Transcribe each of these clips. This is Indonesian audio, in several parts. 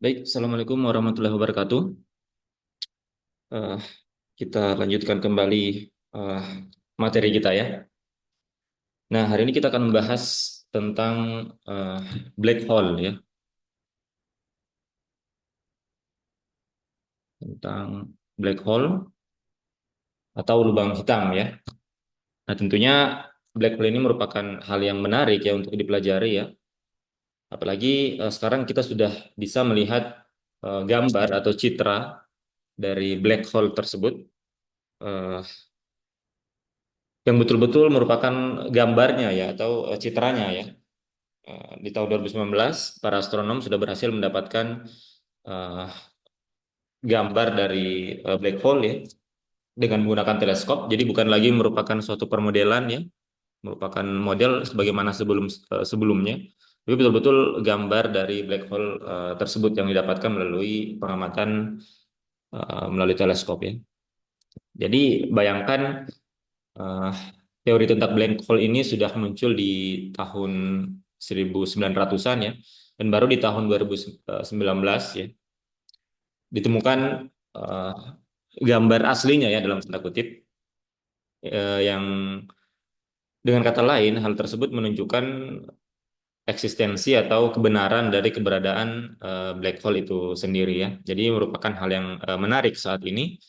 Baik, Assalamualaikum warahmatullahi wabarakatuh. Eh, kita lanjutkan kembali eh, materi kita ya. Nah, hari ini kita akan membahas tentang eh, black hole ya, tentang black hole atau lubang hitam ya. Nah, tentunya black hole ini merupakan hal yang menarik ya untuk dipelajari ya. Apalagi sekarang kita sudah bisa melihat gambar atau citra dari black hole tersebut eh, yang betul-betul merupakan gambarnya ya atau citranya ya. Di tahun 2019, para astronom sudah berhasil mendapatkan eh, gambar dari black hole ya dengan menggunakan teleskop. Jadi bukan lagi merupakan suatu permodelan ya, merupakan model sebagaimana sebelumnya. Tapi betul-betul gambar dari black hole tersebut yang didapatkan melalui pengamatan melalui teleskop ya. Jadi bayangkan eh, teori tentang black hole ini sudah muncul di tahun 1900-an ya, dan baru di tahun 2019 ya ditemukan eh, gambar aslinya ya dalam tanda kutip, yang dengan kata lain hal tersebut menunjukkan eksistensi atau kebenaran dari keberadaan black hole itu sendiri ya. Jadi merupakan hal yang menarik saat ini,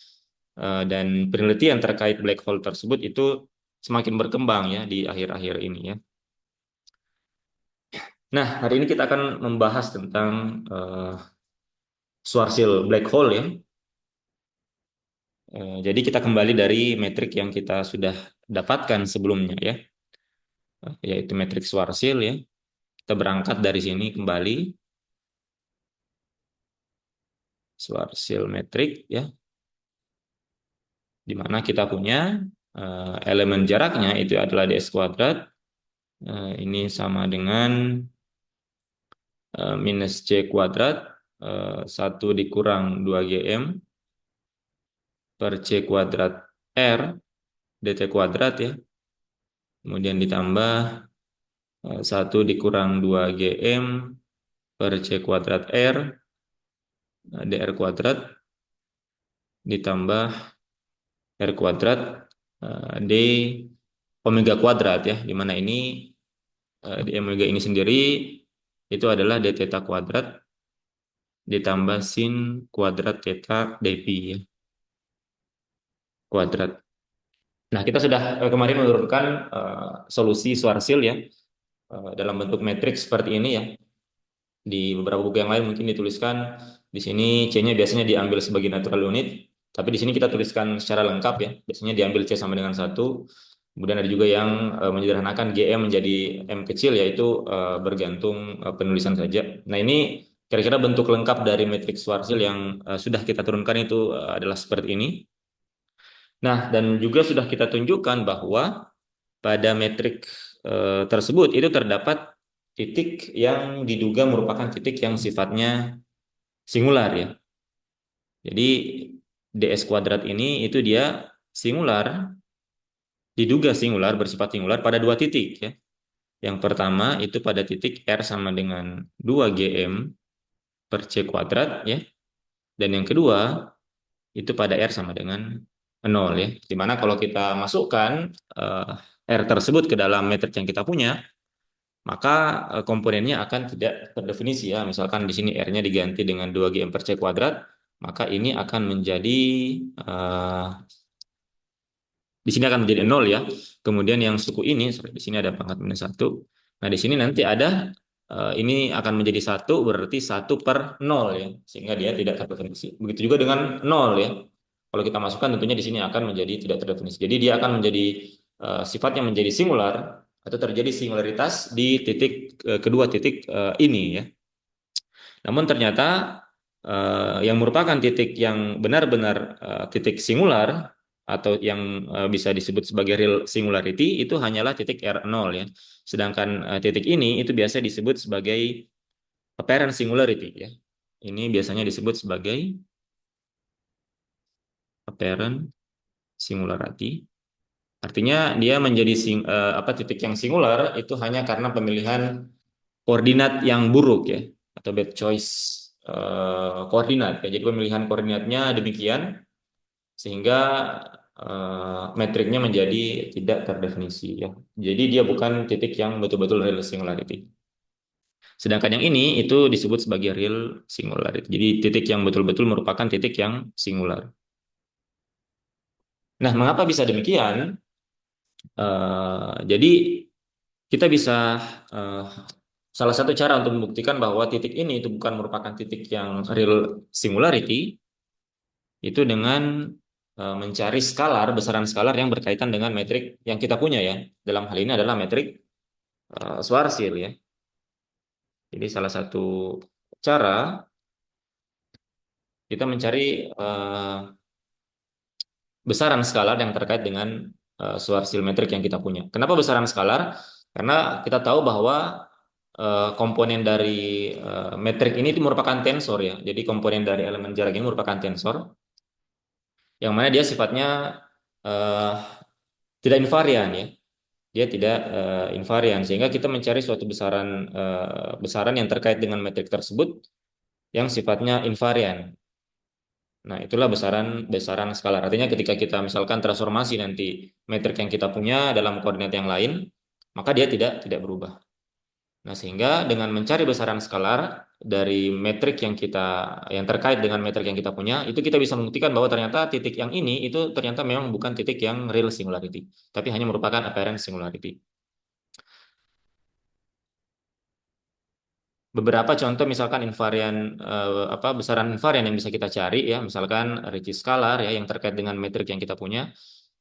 dan penelitian terkait black hole tersebut itu semakin berkembang ya di akhir-akhir ini ya. Nah, hari ini kita akan membahas tentang Schwarzschild black hole ya. Jadi kita kembali dari metrik yang kita sudah dapatkan sebelumnya ya, yaitu metrik Schwarzschild ya. Kita berangkat dari sini kembali, Schwarzschild metrik ya, di mana kita punya elemen jaraknya itu adalah ds kuadrat. Ini sama dengan minus c kuadrat, 1 dikurang 2 gm per c kuadrat r dt kuadrat ya. Kemudian ditambah 1 dikurang 2 gm per c kuadrat r dr kuadrat ditambah r kuadrat d omega kuadrat ya, di mana ini di omega ini sendiri itu adalah d theta kuadrat ditambah sin kuadrat theta dpi ya, kuadrat. Nah, kita sudah kemarin menurunkan solusi Schwarzschild ya, dalam bentuk matriks seperti ini ya. Di beberapa buku yang lain mungkin dituliskan di sini C-nya biasanya diambil sebagai natural unit, tapi di sini kita tuliskan secara lengkap ya. Biasanya diambil C sama dengan 1. Kemudian ada juga yang menyederhanakan GM menjadi M kecil, yaitu bergantung penulisan saja. Nah, ini kira-kira bentuk lengkap dari matriks Schwarzschild yang sudah kita turunkan itu adalah seperti ini. Nah, dan juga sudah kita tunjukkan bahwa pada metrik tersebut itu terdapat titik yang diduga merupakan titik yang sifatnya singular ya. Jadi ds kuadrat ini itu dia singular, diduga singular, bersifat singular pada dua titik ya. Yang pertama itu pada titik r sama dengan 2 gm per c kuadrat ya. Dan yang kedua itu pada r sama dengan 0 ya. Dimana kalau kita masukkan r tersebut ke dalam metrik yang kita punya, maka komponennya akan tidak terdefinisi ya. Misalkan di sini R-nya diganti dengan 2 GM per C kuadrat, maka ini akan menjadi eh, di sini akan menjadi 0 ya. Kemudian yang suku ini, sorry, di sini ada pangkat minus 1. Nah, di sini nanti ada ini akan menjadi 1, berarti 1/0 ya, sehingga dia tidak terdefinisi. Begitu juga dengan 0 ya. Kalau kita masukkan tentunya di sini akan menjadi tidak terdefinisi. Jadi dia akan menjadi sifatnya menjadi singular atau terjadi singularitas di titik kedua titik ini ya. Namun ternyata yang merupakan titik yang benar-benar titik singular atau yang bisa disebut sebagai real singularity itu hanyalah titik R0 ya. Sedangkan titik ini itu biasa disebut sebagai apparent singularity ya. Ini biasanya disebut sebagai apparent singularity. Artinya dia menjadi titik yang singular itu hanya karena pemilihan koordinat yang buruk ya, atau bad choice koordinat. Ya. Jadi pemilihan koordinatnya demikian sehingga metriknya menjadi tidak terdefinisi. Ya. Jadi dia bukan titik yang betul-betul real singularity. Sedangkan yang ini itu disebut sebagai real singularity. Jadi titik yang betul-betul merupakan titik yang singular. Nah, mengapa bisa demikian? Jadi kita bisa eh, salah satu cara untuk membuktikan bahwa titik ini itu bukan merupakan titik yang real singularity itu dengan mencari skalar, besaran skalar yang berkaitan dengan metrik yang kita punya ya. Dalam hal ini adalah metrik Schwarzschild ya. Jadi salah satu cara kita mencari besaran skalar yang terkait dengan Schwarzschild metrik yang kita punya. Kenapa besaran skalar? Karena kita tahu bahwa komponen dari metrik ini itu merupakan tensor ya. Jadi komponen dari elemen jarak ini merupakan tensor, yang mana dia sifatnya eh, tidak invarian ya. Dia tidak invarian sehingga kita mencari suatu besaran yang terkait dengan metrik tersebut yang sifatnya invarian. Nah, itulah besaran besaran skalar. Artinya ketika kita misalkan transformasi nanti metrik yang kita punya dalam koordinat yang lain, maka dia tidak berubah. Nah, sehingga dengan mencari besaran skalar dari metrik yang terkait dengan metrik yang kita punya, itu kita bisa membuktikan bahwa ternyata titik yang ini itu ternyata memang bukan titik yang real singularity, tapi hanya merupakan apparent singularity. Beberapa contoh misalkan invarian besaran invarian yang bisa kita cari ya, misalkan Ricci scalar ya yang terkait dengan metrik yang kita punya,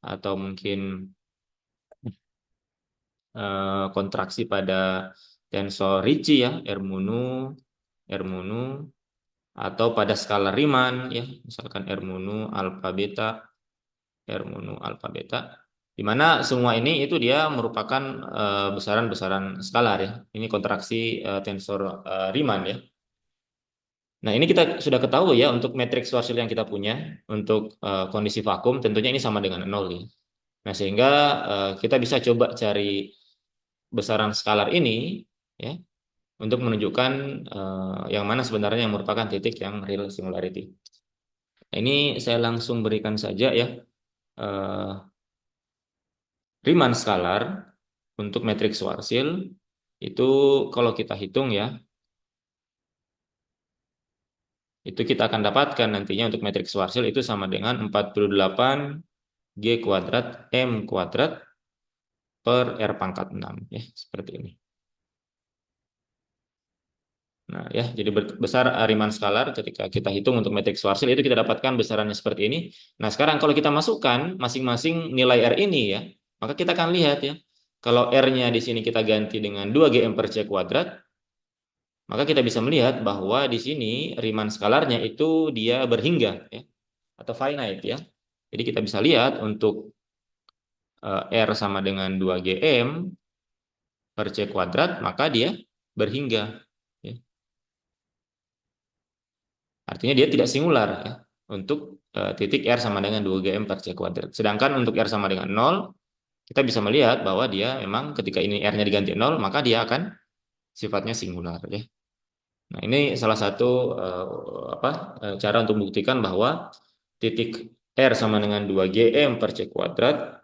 atau mungkin kontraksi pada tensor Ricci ya, R-munu atau pada skala Riemann ya, misalkan R-munu alfa beta, di mana semua ini itu dia merupakan besaran-besaran skalar ya. Ini kontraksi tensor Riemann ya. Nah, ini kita sudah ketahui ya untuk matriks Schwarzschild yang kita punya untuk kondisi vakum tentunya ini sama dengan nol ya. Nah, sehingga kita bisa coba cari besaran skalar ini ya untuk menunjukkan yang mana sebenarnya yang merupakan titik yang real singularity. Nah, ini saya langsung berikan saja ya eh, Riemann skalar untuk matriks Schwarzschild itu kalau kita hitung ya itu kita akan dapatkan nantinya untuk matriks Schwarzschild itu sama dengan 48 G kuadrat M kuadrat per R pangkat 6 ya seperti ini. Nah ya jadi besar Riemann skalar ketika kita hitung untuk matriks Schwarzschild itu kita dapatkan besarannya seperti ini. Nah sekarang kalau kita masukkan masing-masing nilai R ini ya maka kita akan lihat ya kalau R-nya di sini kita ganti dengan 2 GM per C kuadrat maka kita bisa melihat bahwa di sini Riemann skalarnya itu dia berhingga ya atau finite ya. Jadi kita bisa lihat untuk R sama dengan 2 GM per C kuadrat, maka dia berhingga. Ya. Artinya dia tidak singular ya, untuk titik R sama dengan 2 GM per C kuadrat. Sedangkan untuk R sama dengan 0, kita bisa melihat bahwa dia memang ketika ini R-nya diganti 0, maka dia akan sifatnya singular. Ya. Nah ini salah satu cara untuk membuktikan bahwa titik R sama dengan 2 GM per C kuadrat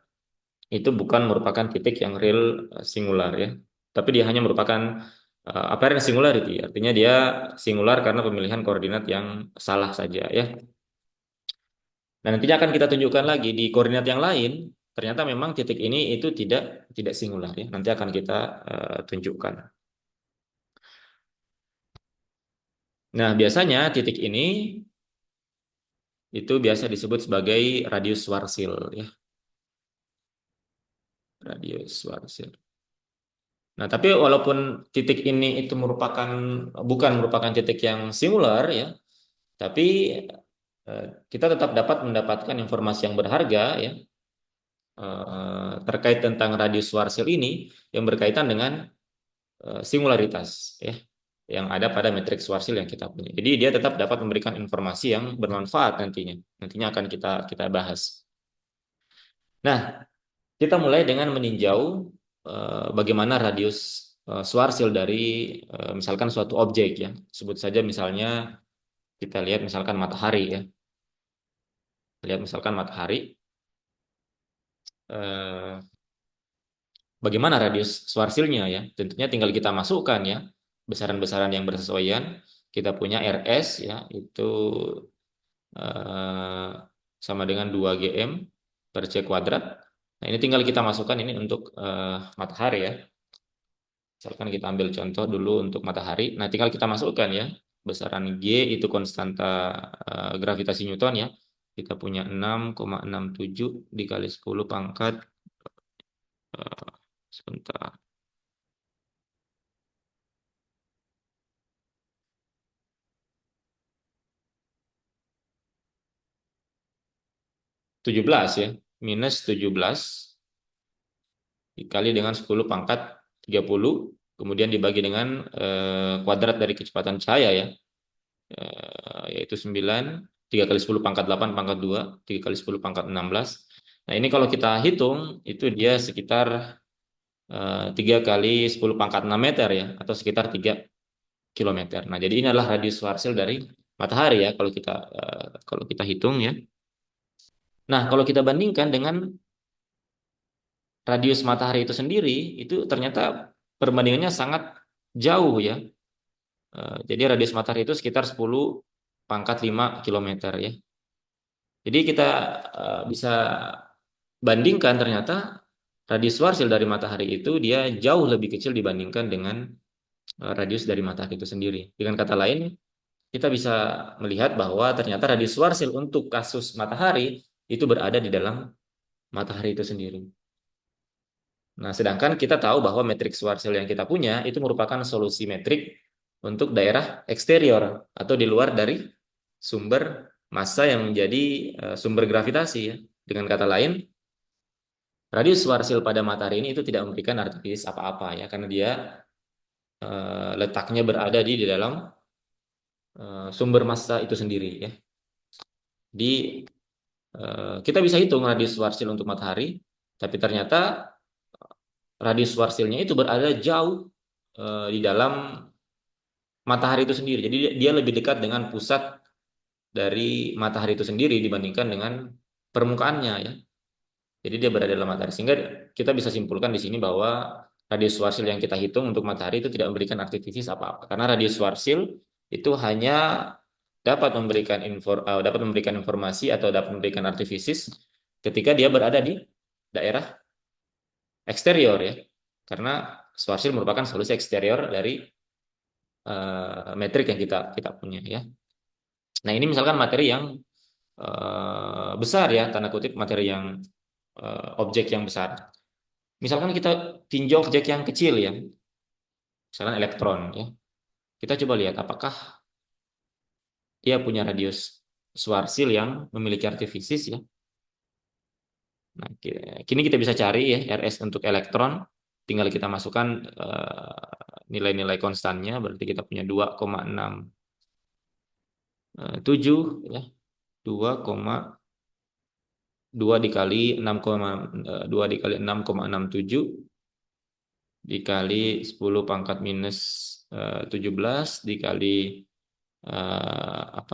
itu bukan merupakan titik yang real singular ya, tapi dia hanya merupakan apparent singularity, artinya dia singular karena pemilihan koordinat yang salah saja ya. Dan nantinya akan kita tunjukkan lagi di koordinat yang lain, ternyata memang titik ini itu tidak tidak singular ya. Nanti akan kita tunjukkan. Nah, biasanya titik ini itu biasa disebut sebagai radius Schwarzschild ya, radius Schwarzschild. Nah, tapi walaupun titik ini itu bukan merupakan titik yang singular ya, tapi kita tetap dapat mendapatkan informasi yang berharga ya terkait tentang radius Schwarzschild ini yang berkaitan dengan singularitas ya yang ada pada matriks Schwarzschild yang kita punya. Jadi dia tetap dapat memberikan informasi yang bermanfaat nantinya. Nantinya akan kita bahas. Nah, kita mulai dengan meninjau bagaimana radius Schwarzschild dari misalkan suatu objek ya. Sebut saja misalnya Kita lihat misalkan matahari ya. Lihat misalkan matahari. Eh, Bagaimana radius Schwarzschildnya ya? Tentunya tinggal kita masukkan ya besaran-besaran yang bersesuaian. Kita punya RS ya itu eh, sama dengan 2 GM per C kuadrat. Nah, ini tinggal kita masukkan ini untuk matahari ya. Misalkan kita ambil contoh dulu untuk matahari. Nah, tinggal kita masukkan ya. Besaran G itu konstanta gravitasi Newton ya. Kita punya 6,67 dikali 10 pangkat sebentar 17 ya. Minus 17 dikali dengan 10 pangkat 30 kemudian dibagi dengan kuadrat dari kecepatan cahaya ya. Yaitu 9 3 kali 10 pangkat 8 pangkat 2 3 kali 10 pangkat 16. Nah, ini kalau kita hitung itu dia sekitar 3 kali 10 pangkat 6 meter ya atau sekitar 3 kilometer. Nah, jadi ini adalah radius Schwarzschild dari matahari ya kalau kita hitung ya. Nah, kalau kita bandingkan dengan radius matahari itu sendiri, itu ternyata perbandingannya sangat jauh ya. Jadi radius matahari itu sekitar 10 pangkat 5 kilometer ya. Jadi kita bisa bandingkan ternyata radius Schwarzschild dari matahari itu dia jauh lebih kecil dibandingkan dengan radius dari matahari itu sendiri. Dengan kata lain, kita bisa melihat bahwa ternyata radius Schwarzschild untuk kasus matahari itu berada di dalam matahari itu sendiri. Nah, sedangkan kita tahu bahwa metrik Schwarzschild yang kita punya itu merupakan solusi metrik untuk daerah eksterior atau di luar dari sumber massa yang menjadi sumber gravitasi ya. Dengan kata lain, radius Schwarzschild pada matahari ini itu tidak memberikan artifis apa-apa ya karena dia letaknya berada di dalam sumber massa itu sendiri ya. Kita bisa hitung radius Schwarzschild untuk matahari, tapi ternyata radius Schwarzschildnya itu berada jauh di dalam matahari itu sendiri. Jadi dia lebih dekat dengan pusat dari matahari itu sendiri dibandingkan dengan permukaannya ya. Jadi dia berada dalam matahari sehingga kita bisa simpulkan di sini bahwa radius Schwarzschild yang kita hitung untuk matahari itu tidak memberikan artifisies apa-apa karena radius Schwarzschild itu hanya dapat memberikan informasi atau dapat memberikan artifisies ketika dia berada di daerah eksterior ya. Karena Schwarzschild merupakan solusi eksterior dari metrik yang kita punya ya. Nah, ini misalkan materi yang besar ya, tanda kutip materi yang objek yang besar. Misalkan kita tinjau objek yang kecil ya, misalkan elektron ya. Kita coba lihat apakah dia punya radius Schwarzschild yang memiliki artifisis ya. Nah, kini kita bisa cari ya RS untuk elektron. Tinggal kita masukkan nilai-nilai konstannya, berarti kita punya 2,67 ya. 2,2 dikali 2 dikali 6,67 dikali 10 pangkat minus 17 dikali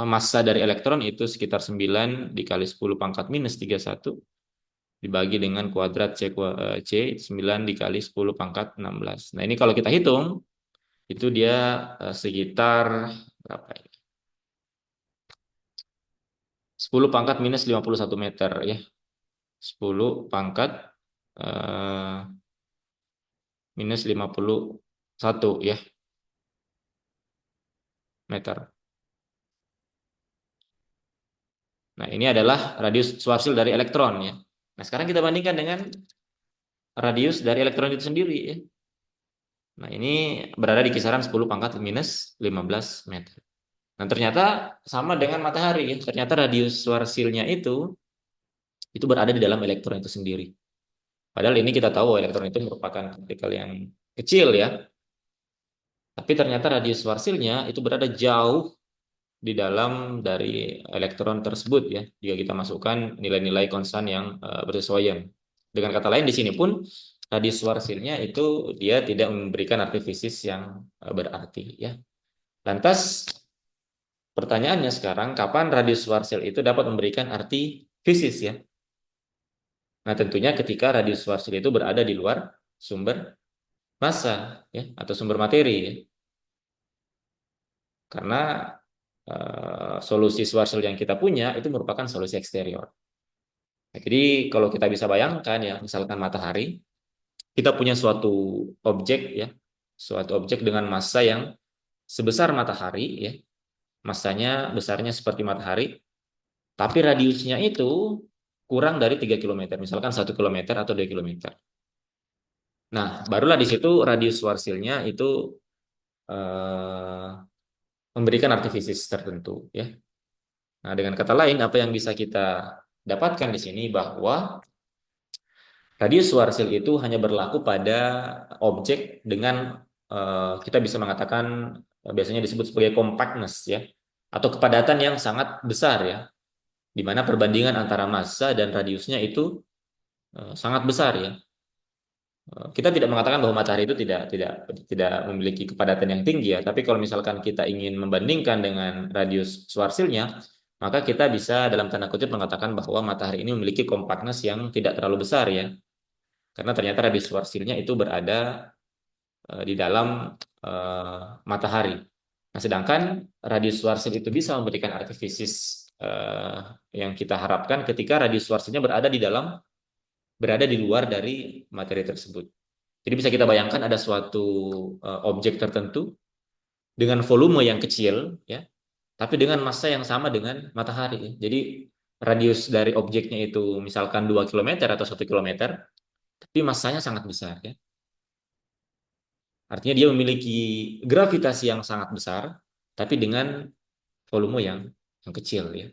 massa dari elektron itu sekitar 9 dikali 10 pangkat minus 31 dibagi dengan kuadrat C 9 dikali 10 pangkat 16. Nah, ini kalau kita hitung itu dia sekitar berapa ya? 10 pangkat minus 51 meter ya. 10 pangkat minus 51 ya meter. Nah, ini adalah radius Schwarzschild dari elektron ya. Nah, sekarang kita bandingkan dengan radius dari elektron itu sendiri ya. Nah, ini berada di kisaran 10 pangkat minus 15 meter. Nah, ternyata sama dengan matahari ya. Ternyata radius Schwarzschildnya itu berada di dalam elektron itu sendiri. Padahal ini kita tahu elektron itu merupakan partikel yang kecil ya. Tapi ternyata radius Schwarzschildnya itu berada jauh di dalam dari elektron tersebut ya. Jika kita masukkan nilai-nilai konstan yang bersesuaian. Dengan kata lain di sini pun radius Schwarzschildnya itu dia tidak memberikan artifisis yang berarti ya. Lantas pertanyaannya sekarang, kapan radius Schwarzschild itu dapat memberikan arti fisis ya? Nah, tentunya ketika radius Schwarzschild itu berada di luar sumber massa ya atau sumber materi ya. Karena solusi Schwarzschild yang kita punya itu merupakan solusi eksterior. Nah, jadi kalau kita bisa bayangkan ya, misalkan matahari, kita punya suatu objek ya, suatu objek dengan massa yang sebesar matahari ya, massanya besarnya seperti matahari, tapi radiusnya itu kurang dari 3 km, misalkan 1 km atau 2 km. Nah, barulah di situ radius Schwarzschildnya itu eh, memberikan artifisis tertentu ya. Nah, dengan kata lain, apa yang bisa kita dapatkan di sini bahwa radius Schwarzschild itu hanya berlaku pada objek dengan kita bisa mengatakan biasanya disebut sebagai compactness ya, atau kepadatan yang sangat besar ya, di mana perbandingan antara massa dan radiusnya itu sangat besar ya. Kita tidak mengatakan bahwa matahari itu tidak memiliki kepadatan yang tinggi ya, tapi kalau misalkan kita ingin membandingkan dengan radius Schwarzschildnya, maka kita bisa dalam tanda kutip mengatakan bahwa matahari ini memiliki compactness yang tidak terlalu besar ya, karena ternyata radius Schwarzschildnya itu berada di dalam matahari. Nah, sedangkan radius Schwarzschild itu bisa memberikan artifisis yang kita harapkan ketika radius Schwarzschildnya berada di luar dari materi tersebut. Jadi bisa kita bayangkan ada suatu objek tertentu dengan volume yang kecil, ya, tapi dengan massa yang sama dengan matahari. Jadi radius dari objeknya itu misalkan 2 km atau 1 km, tapi massanya sangat besar, ya. Artinya dia memiliki gravitasi yang sangat besar, tapi dengan volume yang kecil, ya.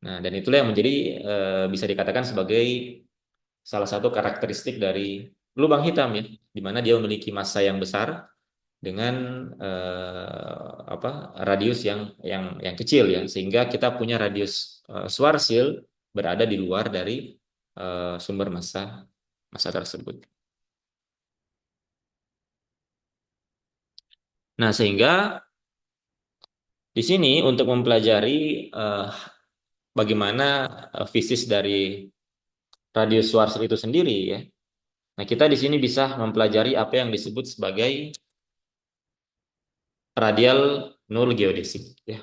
Nah, dan itulah yang menjadi bisa dikatakan sebagai salah satu karakteristik dari lubang hitam ya, di mana dia memiliki massa yang besar dengan radius yang kecil ya, sehingga kita punya radius Schwarzschild berada di luar dari sumber massa tersebut. Nah, sehingga di sini untuk mempelajari bagaimana fisis dari radius Schwarzschild itu sendiri ya. Nah, kita di sini bisa mempelajari apa yang disebut sebagai radial null geodesik ya.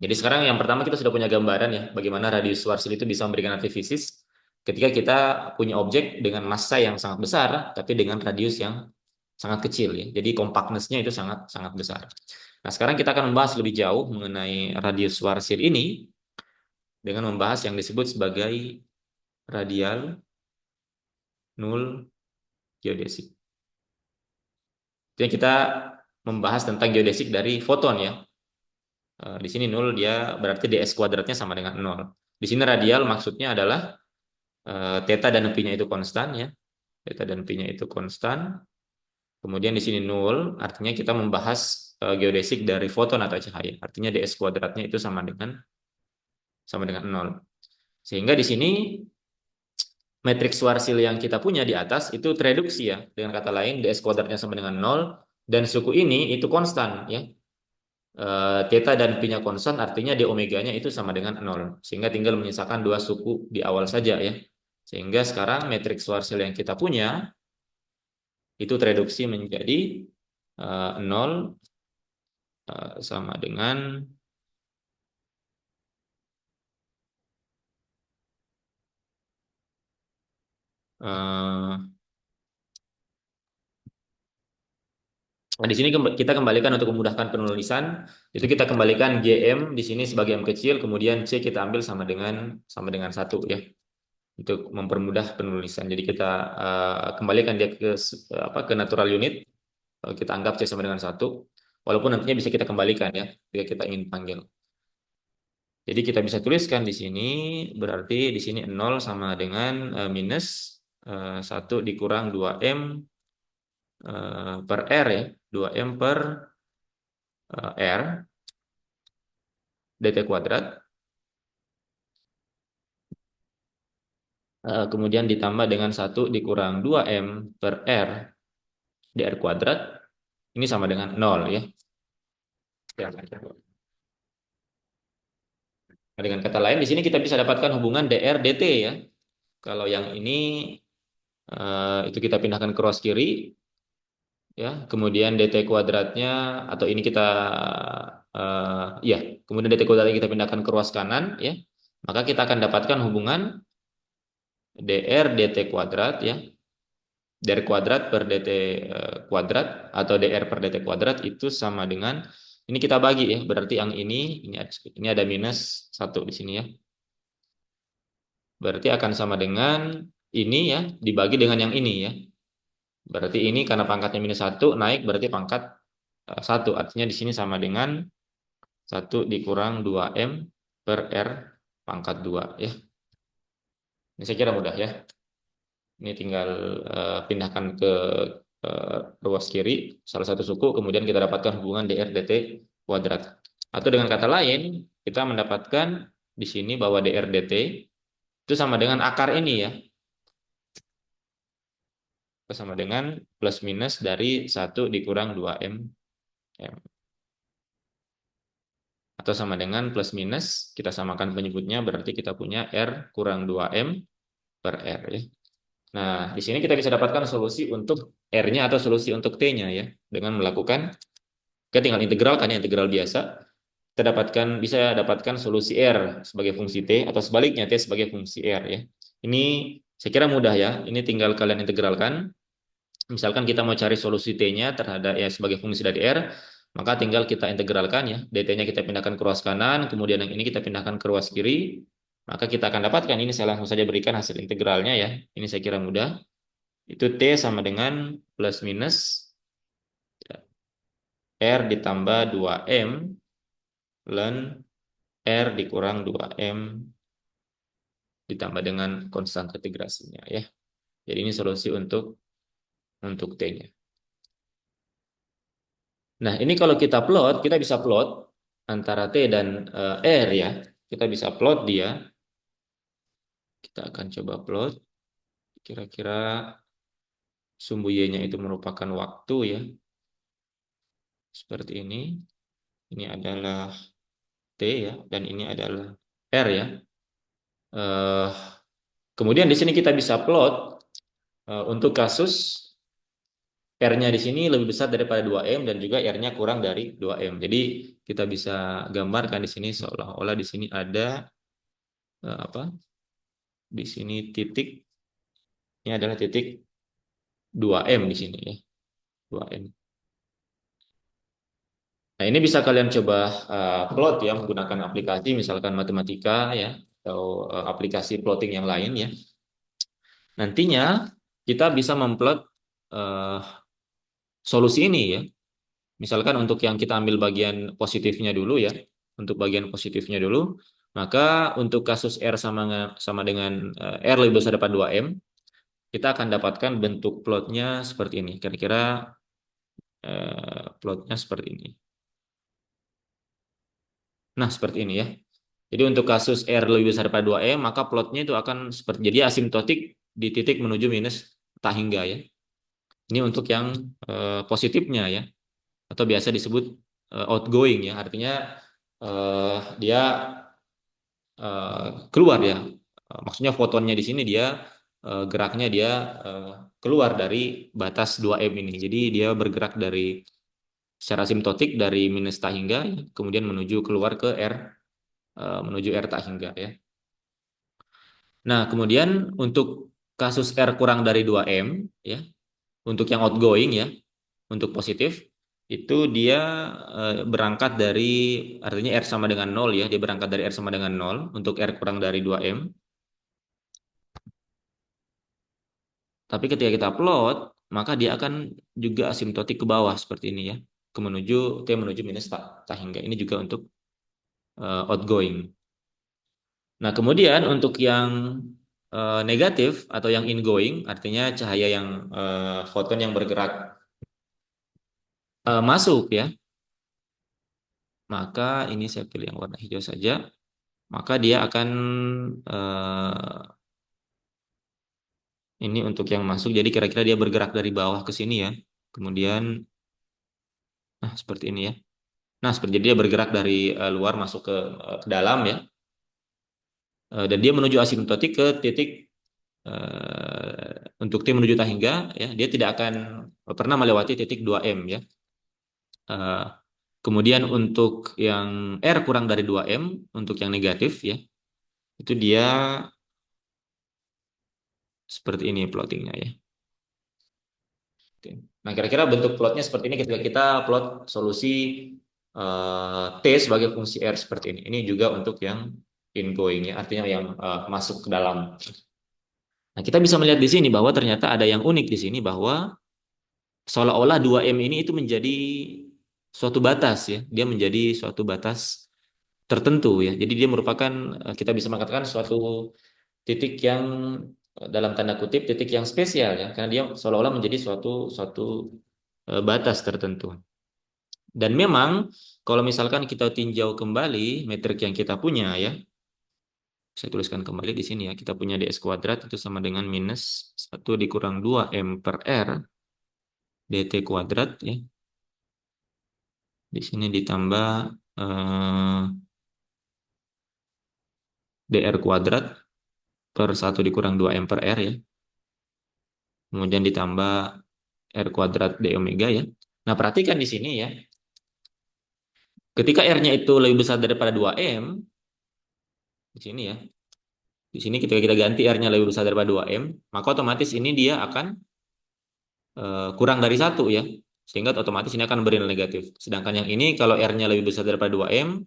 Jadi sekarang yang pertama kita sudah punya gambaran ya bagaimana radius Schwarzschild itu bisa memberikan artifisis ketika kita punya objek dengan massa yang sangat besar tapi dengan radius yang sangat kecil ya. Jadi compactness-nya itu sangat sangat besar. Nah, sekarang kita akan membahas lebih jauh mengenai radius Schwarzschild ini dengan membahas yang disebut sebagai radial null geodesik. Jadi kita membahas tentang geodesik dari foton ya. Di sini nol dia berarti ds kuadratnya sama dengan 0. Di sini radial maksudnya adalah theta dan pi-nya itu konstan ya. Theta dan pi-nya itu konstan. Kemudian di sini nol artinya kita membahas geodesik dari foton atau cahaya. Artinya ds kuadratnya itu sama dengan 0. Sehingga di sini matriks Schwarzschild yang kita punya di atas itu tereduksi ya. Dengan kata lain ds kuadratnya sama dengan 0 dan suku ini itu konstan ya. Theta dan pi-nya konstan artinya d omeganya itu sama dengan 0. Sehingga tinggal menyisakan dua suku di awal saja ya. Sehingga sekarang matriks Schwarzschild yang kita punya itu tereduksi menjadi 0 sama dengan nah, di sini kita kembalikan untuk memudahkan penulisan, itu kita kembalikan GM di sini sebagai M kecil, kemudian C kita ambil sama dengan 1 ya. Untuk mempermudah penulisan. Jadi kita kembalikan dia ke natural unit. Kita anggap C sama dengan 1. Walaupun nantinya bisa kita kembalikan ya, jika kita ingin panggil. Jadi kita bisa tuliskan di sini, berarti di sini 0 sama dengan minus 1 dikurang 2M per R ya. 2M per R dt kuadrat. Kemudian ditambah dengan 1 dikurang 2M per R dr kuadrat. Ini sama dengan 0 ya. Ya, nah, dengan kata lain, di sini kita bisa dapatkan hubungan dr dt ya. Kalau yang ini itu kita pindahkan ke ruas kiri, ya. Kemudian dt kuadratnya atau ini kita ya, kemudian dt kuadratnya kita pindahkan ke ruas kanan, ya. Maka kita akan dapatkan hubungan dr dt kuadrat ya. Dr kuadrat per dt kuadrat atau dr per dt kuadrat itu sama dengan ini kita bagi ya. Berarti yang ini ada minus satu di sini ya. Berarti akan sama dengan ini ya dibagi dengan yang ini ya. Berarti ini karena pangkatnya minus satu naik berarti pangkat satu. Artinya di sini sama dengan satu dikurang 2M per R pangkat 2 ya. Ini saya kira mudah ya. Ini tinggal pindahkan ke ruas kiri salah satu suku, kemudian kita dapatkan hubungan dr dt kuadrat. Atau dengan kata lain, kita mendapatkan di sini bahwa dr dt itu sama dengan akar ini ya. Sama dengan plus minus dari satu dikurang 2M. Atau sama dengan plus minus, kita samakan penyebutnya, berarti kita punya R kurang 2M per R ya. Nah, di sini kita bisa dapatkan solusi untuk R-nya atau solusi untuk T-nya ya. Dengan melakukan, kita tinggal integral kan ya, integral biasa. Kita bisa dapatkan solusi R sebagai fungsi T, atau sebaliknya T sebagai fungsi R ya. Ini saya kira mudah ya, ini tinggal kalian integralkan. Misalkan kita mau cari solusi T-nya terhadap ya sebagai fungsi dari R, maka tinggal kita integralkan ya. dt-nya kita pindahkan ke ruas kanan, kemudian yang ini kita pindahkan ke ruas kiri, maka kita akan dapatkan ini saya langsung saja berikan hasil integralnya ya. Ini saya kira mudah. Itu T sama dengan plus minus R ditambah 2M ln R dikurang 2M ditambah dengan konstan integrasinya ya. Jadi ini solusi untuk T-nya. Nah, ini kalau kita plot, kita bisa plot antara T dan R ya. Kita bisa plot dia. Kita akan coba plot. Kira-kira sumbu Y-nya itu merupakan waktu ya. Seperti ini. Ini adalah T ya. Dan ini adalah R ya. Eh, kemudian di sini kita bisa plot untuk kasus R-nya di sini lebih besar daripada 2M dan juga R-nya kurang dari 2M. Jadi kita bisa gambarkan di sini seolah-olah di sini ada apa? Di sini titik, ini adalah titik 2M di sini ya. 2M. Nah, ini bisa kalian coba plot ya menggunakan aplikasi misalkan matematika ya atau aplikasi plotting yang lain ya. Nantinya kita bisa memplot uh, solusi ini ya. Misalkan untuk yang kita ambil bagian positifnya dulu ya. Untuk bagian positifnya dulu, maka untuk kasus R sama sama dengan R lebih besar daripada 2M, kita akan dapatkan bentuk plotnya seperti ini. Kira-kira plotnya seperti ini. Nah, seperti ini ya. Jadi untuk kasus R lebih besar daripada 2M, maka plotnya itu akan seperti jadi asimtotik di titik menuju minus tak hingga ya. Ini untuk yang positifnya ya, atau biasa disebut outgoing ya. Artinya dia keluar ya. Maksudnya fotonnya di sini dia geraknya dia keluar dari batas 2M ini. Jadi dia bergerak dari secara asimtotik dari minus tak hingga kemudian menuju keluar ke R menuju R tak hingga ya. Nah, kemudian untuk kasus R kurang dari 2M ya, untuk yang outgoing ya, untuk positif itu dia berangkat dari artinya R sama dengan 0 ya, dia berangkat dari R sama dengan 0 untuk R kurang dari 2M. Tapi ketika kita plot, maka dia akan juga asimtotik ke bawah seperti ini ya, ke menuju T menuju minus tak hingga. Ini juga untuk outgoing. Nah, kemudian untuk yang negatif atau yang ingoing, artinya cahaya yang foton yang bergerak masuk ya, maka ini saya pilih yang warna hijau saja, maka dia akan ini untuk yang masuk, jadi kira-kira dia bergerak dari bawah ke sini ya, kemudian nah seperti ini ya. Nah, seperti dia bergerak dari luar masuk ke dalam ya. Dan dia menuju asimtotik ke titik untuk T menuju Tahingga ya, dia tidak akan pernah melewati titik 2M ya. Eh, Kemudian untuk yang R kurang dari 2M untuk yang negatif ya, itu dia seperti ini plottingnya ya. Oke. Nah, kira-kira bentuk plotnya seperti ini ketika kita plot solusi T sebagai fungsi R seperti ini. Ini juga untuk yang ingoing ya, artinya yang masuk ke dalam. Nah, kita bisa melihat di sini bahwa ternyata ada yang unik di sini bahwa seolah-olah 2M ini itu menjadi suatu batas ya. Dia menjadi suatu batas tertentu ya. Jadi dia merupakan kita bisa mengatakan suatu titik yang dalam tanda kutip titik yang spesial ya, karena dia seolah-olah menjadi suatu suatu batas tertentu. Dan memang kalau misalkan kita tinjau kembali metrik yang kita punya ya, saya tuliskan kembali di sini ya, kita punya dx kuadrat itu sama dengan minus 1 dikurang 2 m per r dt kuadrat ya. Di sini ditambah eh, dr kuadrat per 1 dikurang 2 m per r ya. Kemudian ditambah r kuadrat d omega ya. Nah, perhatikan di sini ya. Ketika R-nya itu lebih besar daripada 2M, di sini ya. Di sini ketika kita ganti R-nya lebih besar daripada 2M, maka otomatis ini dia akan kurang dari 1 ya. Sehingga otomatis ini akan bernilai negatif. Sedangkan yang ini kalau R-nya lebih besar daripada 2M,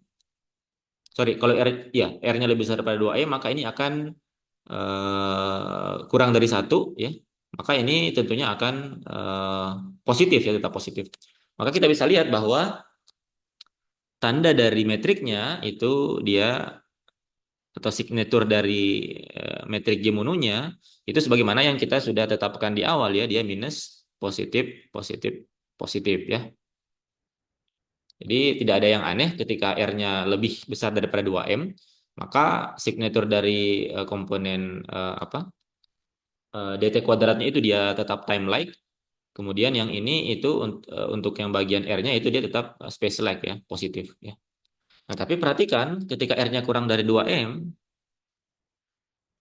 sorry, kalau R-nya lebih besar daripada 2M, maka ini akan kurang dari 1 ya. Maka ini tentunya akan positif ya, tetap positif. Maka kita bisa lihat bahwa tanda dari metriknya itu dia atau signature dari metrik G-mononya itu sebagaimana yang kita sudah tetapkan di awal ya, dia minus positif positif positif ya. Jadi tidak ada yang aneh ketika R-nya lebih besar daripada 2M, maka signature dari komponen apa dt kuadratnya itu dia tetap time like. Kemudian yang ini itu untuk yang bagian R-nya itu dia tetap space like ya, positif ya. Nah, tapi perhatikan ketika R-nya kurang dari 2M,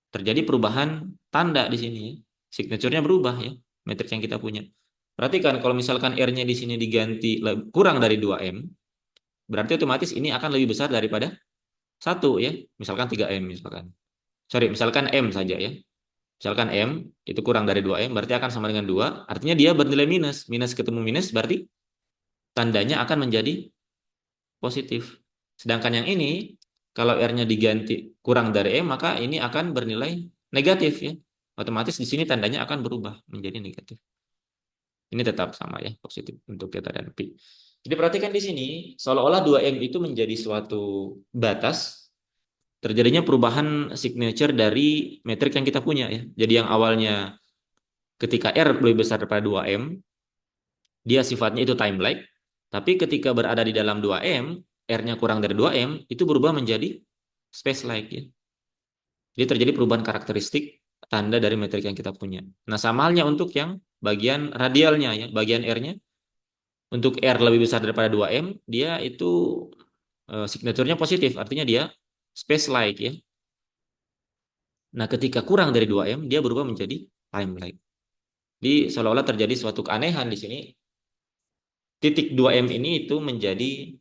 terjadi perubahan tanda di sini ya. Signaturenya berubah ya, matriks yang kita punya. Perhatikan kalau misalkan R-nya di sini diganti kurang dari 2M, berarti otomatis ini akan lebih besar daripada 1 ya. Misalkan 3M misalkan. Sorry, misalkan M saja ya. Misalkan M itu kurang dari 2M berarti akan sama dengan 2, artinya dia bernilai minus. Minus ketemu minus berarti tandanya akan menjadi positif. Sedangkan yang ini kalau R-nya diganti kurang dari M maka ini akan bernilai negatif ya. Otomatis di sini tandanya akan berubah menjadi negatif. Ini tetap sama ya, positif untuk theta dan pi. Jadi perhatikan di sini seolah-olah 2M itu menjadi suatu batas terjadinya perubahan signature dari metrik yang kita punya ya. Jadi yang awalnya ketika R lebih besar daripada 2M, dia sifatnya itu time like, tapi ketika berada di dalam 2M, R-nya kurang dari 2M, itu berubah menjadi space like ya. Jadi terjadi perubahan karakteristik tanda dari metrik yang kita punya. Nah, sama halnya untuk yang bagian radialnya ya, bagian R-nya. Untuk R lebih besar daripada 2M, dia itu signaturnya positif, artinya dia space like ya. Nah, ketika kurang dari 2M, dia berubah menjadi time like. Jadi seolah-olah terjadi suatu keanehan di sini. Titik 2M ini itu menjadi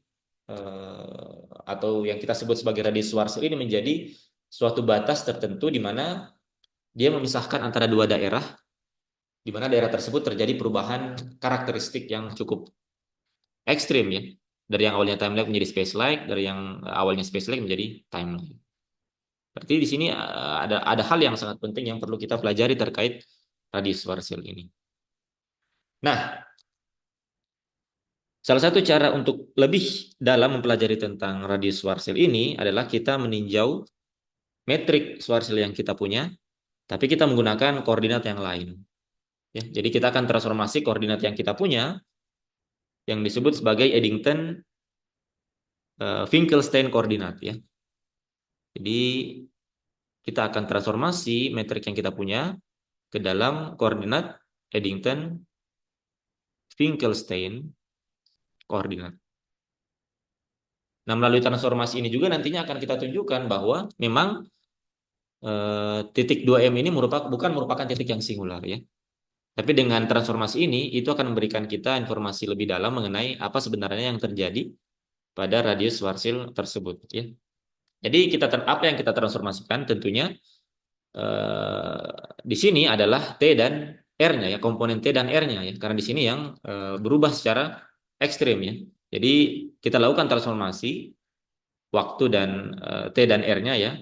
atau yang kita sebut sebagai radius Schwarzschild ini menjadi suatu batas tertentu di mana dia memisahkan antara dua daerah, di mana daerah tersebut terjadi perubahan karakteristik yang cukup ekstrim ya. Dari yang awalnya time lag menjadi space lag, dari yang awalnya space lag menjadi time lag. Berarti di sini ada hal yang sangat penting yang perlu kita pelajari terkait radius Schwarzschild ini. Nah, salah satu cara untuk lebih dalam mempelajari tentang radius Schwarzschild ini adalah kita meninjau metrik Schwarzschild yang kita punya, tapi kita menggunakan koordinat yang lain. Ya, jadi kita akan transformasi koordinat yang kita punya yang disebut sebagai Eddington Finkelstein koordinat ya. Jadi kita akan transformasi metrik yang kita punya ke dalam koordinat Eddington Finkelstein koordinat. Nah, melalui transformasi ini juga nantinya akan kita tunjukkan bahwa memang titik 2M ini bukan merupakan titik yang singular ya. Tapi dengan transformasi ini itu akan memberikan kita informasi lebih dalam mengenai apa sebenarnya yang terjadi pada radius Schwarzschild tersebut ya. Jadi apa yang kita transformasikan tentunya eh, di sini adalah T dan R-nya ya, komponen T dan R-nya ya. Karena di sini yang berubah secara ekstrim ya. Jadi kita lakukan transformasi waktu dan T dan R-nya ya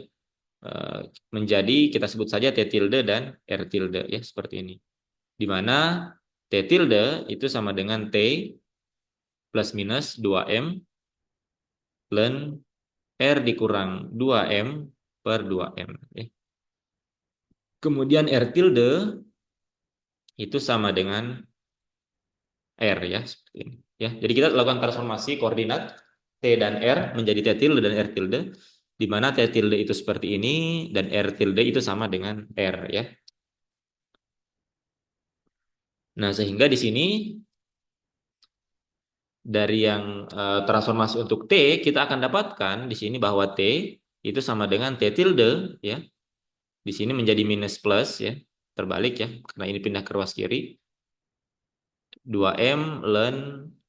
eh, menjadi kita sebut saja T tilde dan R tilde ya seperti ini. Di mana T tilde itu sama dengan T plus minus 2M ln R dikurang 2M per 2M ya. Kemudian R tilde itu sama dengan R ya seperti ini ya. Jadi kita lakukan transformasi koordinat T dan R menjadi T tilde dan R tilde di mana T tilde itu seperti ini dan R tilde itu sama dengan R ya. Nah, sehingga di sini dari yang transformasi untuk T kita akan dapatkan di sini bahwa T itu sama dengan T tilde ya. Di sini menjadi minus plus ya. Terbalik ya karena ini pindah ke ruas kiri. 2M ln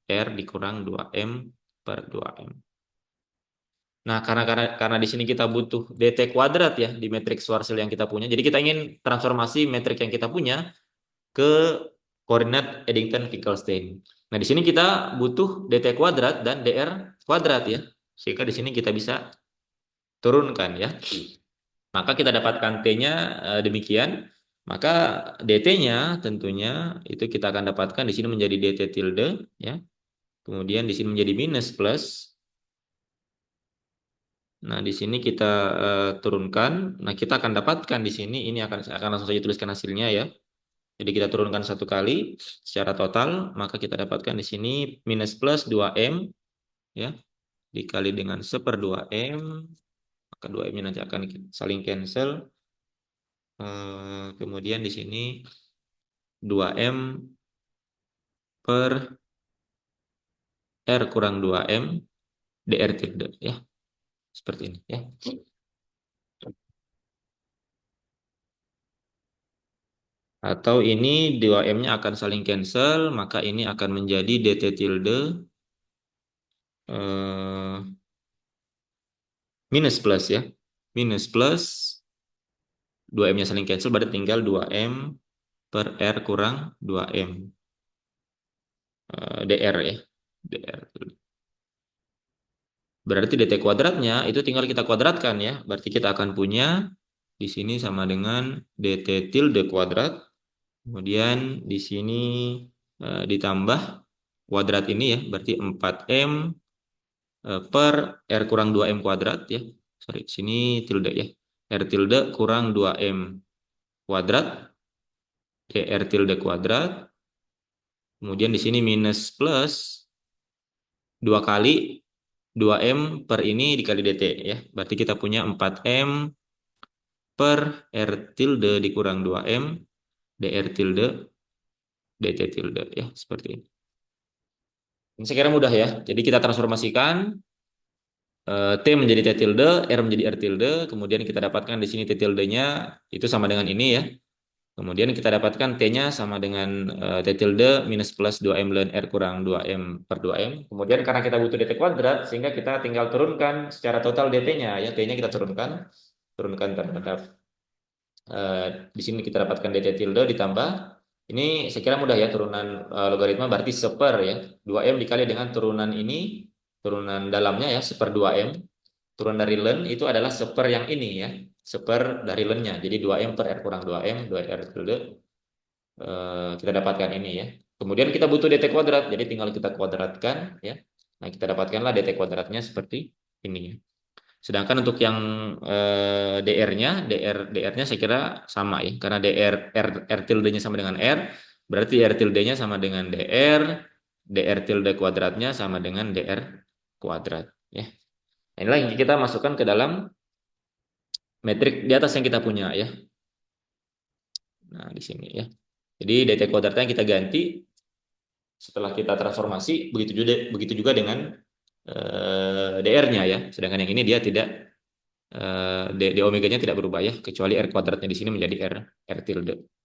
R dikurang 2M per 2M. Nah, karena di sini kita butuh DT kuadrat ya di matriks Schwarzschild yang kita punya. Jadi kita ingin transformasi metrik yang kita punya ke koordinat Eddington-Finkelstein. Nah, di sini kita butuh DT kuadrat dan DR kuadrat ya. Sehingga di sini kita bisa turunkan ya. Maka kita dapatkan T-nya demikian. Maka DT-nya tentunya itu kita akan dapatkan di sini menjadi DT tilde ya. Kemudian di sini menjadi minus plus. Nah, di sini kita turunkan. Nah, kita akan dapatkan di sini ini akan langsung saja tuliskan hasilnya ya. Jadi kita turunkan satu kali secara total, maka kita dapatkan di sini minus plus 2M ya dikali dengan 1/2M, maka 2M-nya nanti akan saling cancel. Kemudian di sini 2M per R kurang 2M dr tilde ya. Seperti ini ya. Atau ini 2M-nya akan saling cancel, maka ini akan menjadi dt tilde minus plus ya. Minus plus 2M-nya saling cancel berarti tinggal 2M per R kurang 2M dr ya. dr. Berarti dt kuadratnya itu tinggal kita kuadratkan ya. Berarti kita akan punya di sini sama dengan dt tilde kuadrat. Kemudian di sini ditambah kuadrat ini ya. Berarti 4M per R kurang 2M kuadrat ya. Sorry, sini tilde ya. R tilde kurang 2M kuadrat. R tilde kuadrat. Kemudian di sini minus plus 2 kali 2M per ini dikali dt ya. Berarti kita punya 4M per R tilde dikurang 2M dr tilde dt tilde ya. Seperti ini. Ini saya kira mudah ya. Jadi kita transformasikan T menjadi T tilde, R menjadi R tilde. Kemudian kita dapatkan di sini T tilde-nya itu sama dengan ini ya. Kemudian kita dapatkan T-nya sama dengan T tilde minus plus 2M ln R kurang 2M per 2M. Kemudian karena kita butuh DT kuadrat, sehingga kita tinggal turunkan secara total DT-nya. Ya, T-nya kita turunkan terhadap di sini kita dapatkan DT tilde ditambah. Ini saya kira mudah ya turunan logaritma berarti seper ya. 2M dikali dengan turunan ini, turunan dalamnya ya, seper 2M. Turunan dari ln itu adalah seper yang ini ya. Seper dari ln-nya. Jadi 2M per R kurang 2M, 2R tilde kita dapatkan ini ya. Kemudian kita butuh dt kuadrat, jadi tinggal kita kuadratkan ya. Nah, kita dapatkanlah dt kuadratnya seperti ini ya. Sedangkan untuk yang dr-nya saya kira sama ya, karena r tilde-nya sama dengan r, berarti r tilde-nya sama dengan dr tilde kuadratnya sama dengan dr kuadrat ya. Nah, inilah yang kita masukkan ke dalam metrik di atas yang kita punya ya. Nah, di sini ya. Jadi dt kuadratnya kita ganti setelah kita transformasi, begitu juga dengan DR-nya ya. Sedangkan yang ini dia tidak D omeganya tidak berubah ya, kecuali R kuadratnya di sini menjadi R tilde.